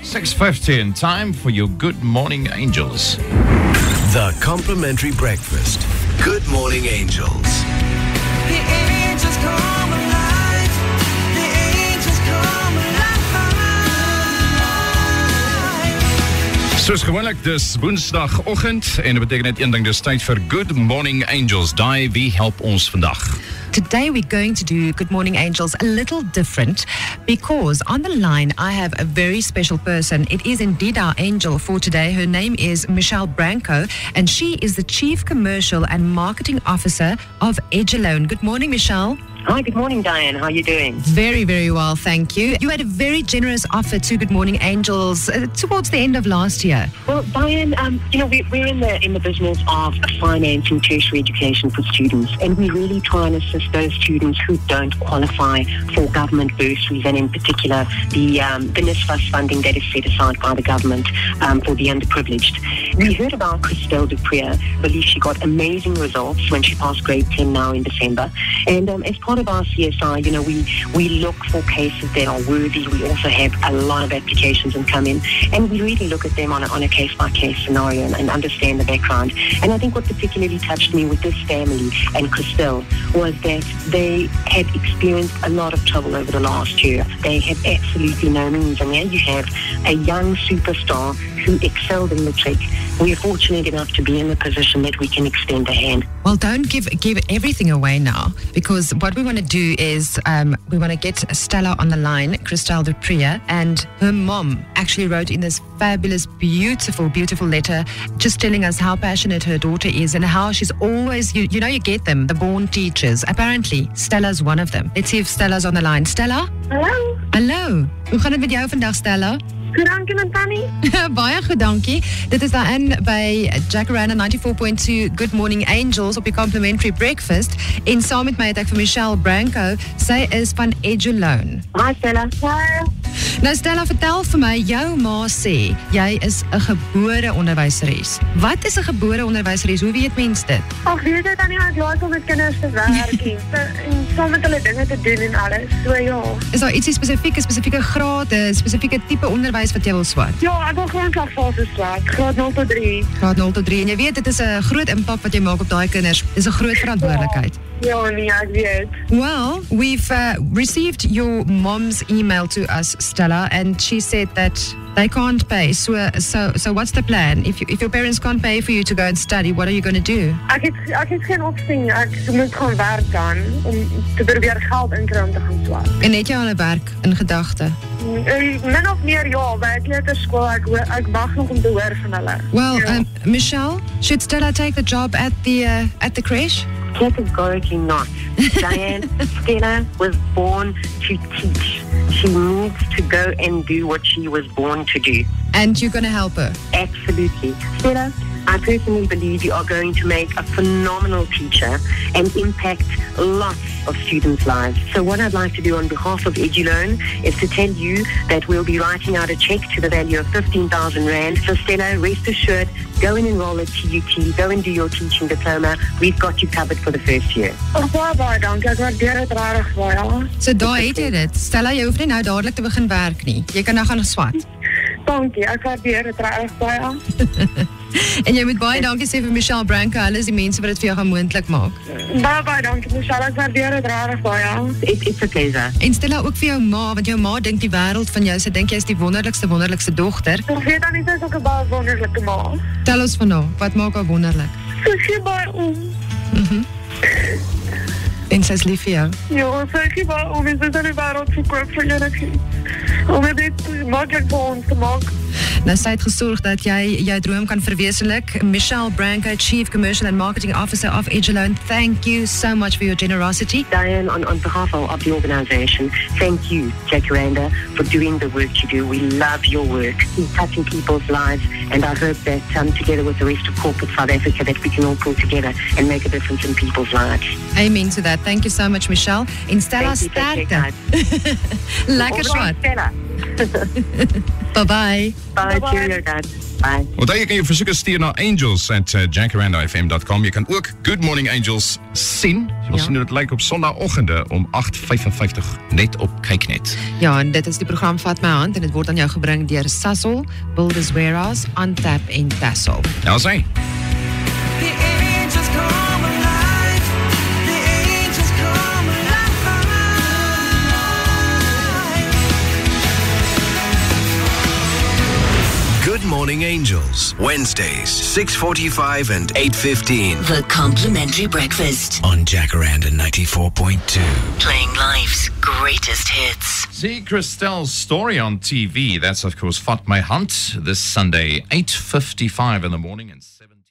6:50 and time for your Good Morning Angels. The complimentary breakfast. Good Morning Angels. The angels come alive. The angels come alive. Soos gewoonlik, dis Woensdagoggend en dit beteken net een ding, dis tyd vir Good Morning Angels. Daai, wie help ons vandag? Today we're going to do Good Morning Angels a little different because on the line I have a very special person. It is indeed our angel for today. Her name is Michelle Branco and she is the Chief Commercial and Marketing Officer of Edgelone. Good morning, Michelle. Hi, good morning, Diane. How are you doing? Very, very well, thank you. You had a very generous offer to Good Morning Angels towards the end of last year. Well, Diane, we're in the business of financing tertiary education for students, and we really try and assist those students who don't qualify for government bursaries, and in particular the NSFAS funding that is set aside by the government for the underprivileged. We heard about Christelle Dupree. I believe she got amazing results when she passed grade 10 now in December, and as part of our CSI, we look for cases that are worthy. We also have a lot of applications that come in, and we really look at them on a case-by-case scenario and understand the background. And I think what particularly touched me with this family and Christelle was that they had experienced a lot of trouble over the last year. They had absolutely no means, and now you have a young superstar who excelled in matric. We're fortunate enough to be in a position that we can extend a hand. Well, don't give everything away now, because what we want to do is we want to get Stella on the line, Christelle Dupree, and her mom actually wrote in this fabulous, beautiful, beautiful letter just telling us how passionate her daughter is and how she's always, you get them, the born teachers. Apparently, Stella's one of them. Let's see if Stella's on the line. Stella? Hallo. Hallo. Hoe gaan het met jou vandag, Stella? Goed, dankie, Tannie. Baie goed, dankie. Dit is daarin by Jacaranda 94.2 Good Morning Angels op die complimentary breakfast. En saam met my het ek vir Michelle Branco. Sy is van Edgelone. Hi, Stella. Hi. Nou Stella, vertel vir my, jou ma sê, jy is 'n gebore onderwyseres. Wat is 'n gebore onderwyseres? Hoe weet mens dit? Ag, weet jy Tannie, ek laat om met kinders te werk en saam met hulle dinge te doen en alles. So ja. Is daar ietsie spesifieke grade, spesifieke tipe onderwys wat jy wil swat? Ja, ek wil gewoon klasfase swat, graad 0 tot 3. Graad 0 tot 3. En jy weet, dit is 'n groot impak wat jy maak op daai kinders. Dis 'n groot verantwoordelikheid. Ja, nee, ek weet. Well, we've received your mom's email to us, Stella, and she said that they can't pay. So what's the plan? If your parents can't pay for you to go and study, what are you going to do? Ek het geen opsie nie. Ek moet gaan werk dan om te probeer geld inkry om te gaan swat. En het jy al 'n werk in gedagte? Min of meer ja, by 'n kleuterskool. Ek wag nog om te hoor van hulle. Well, Michelle, should Stella take the job at the creche? Categorically not. Diane, Stella was born to teach. She needs to go and do what she was born to do. And you're going to help her? Absolutely. Stella, I personally believe you are going to make a phenomenal teacher and impact lots of students' lives. So what I'd like to do on behalf of Edgelone is to tell you that we'll be writing out a check to the value of 15,000 Rand. So Stella, rest assured, go and enroll at TUT, go and do your teaching diploma. We've got you covered for the first year. Baie dankie, ek waardeer dit regtig baie. So daar het jy dit. Stella, jy hoef nie nou dadelik te begin werk nie. Jy kan nou gaan swat. Dankie, ek waardeer dit regtig baie. En jy moet baie dankie sê vir Michelle Branco. Hulle is die mense wat dit vir jou gaan moontlik maak. Baie dankie, Michelle. Ek waardeer dit regtig baie. It's a pleasure. En Stella, ook vir jou ma, want jou ma dink die wêreld van jou. Sy dink jy is die wonderlikste dogter. Ek weet dan nie, sy is ook 'n baie wonderlike ma. Tel ons van haar, wat maak haar wonderlik? Sy gee baie om. En sy is lief vir jou. Ja, sy gee baie om en sy sal die wêreld verkoop vir enigiets. Om dit maklik vir ons te maak. Nou, sy het gesorg dat jy jou droom kan verwesenlik. Michelle Branco, Chief Commercial and Marketing Officer of Edgelone, thank you so much for your generosity. Diane, on behalf of the organisation, thank you, Jacaranda, for doing the work you do. We love your work. You're touching people's lives, and I hope that together with the rest of corporate South Africa, that we can all pull together and make a difference in people's lives. Amen to that. Thank you so much, Michelle. En Stella, sterkte. Lekker swat. Stella. Bye-bye. Bye, cheerio, guys. Bye. Onthou jy kan jou versoeke stuur na angels@jacarandafm.com. Jy kan ook Good Morning Angels sien. Jy wil sien hoe dit lyk op Sondagoggende om 8:55 net op Kyknet. Ja, en dit is die program Vat My Hand en dit word aan jou gebring deur Sasol, Builders Warehouse, Antap en Tassel. Nou sê. The angels come alive. The angels come alive. Good Morning Angels. Wednesdays, 6:45 and 8:15 The Complimentary Breakfast. on Jacaranda 94.2. Playing life's greatest hits. See Christelle's story on TV. That's of course Vat My Hand this Sunday, 8:55 in the morning and 7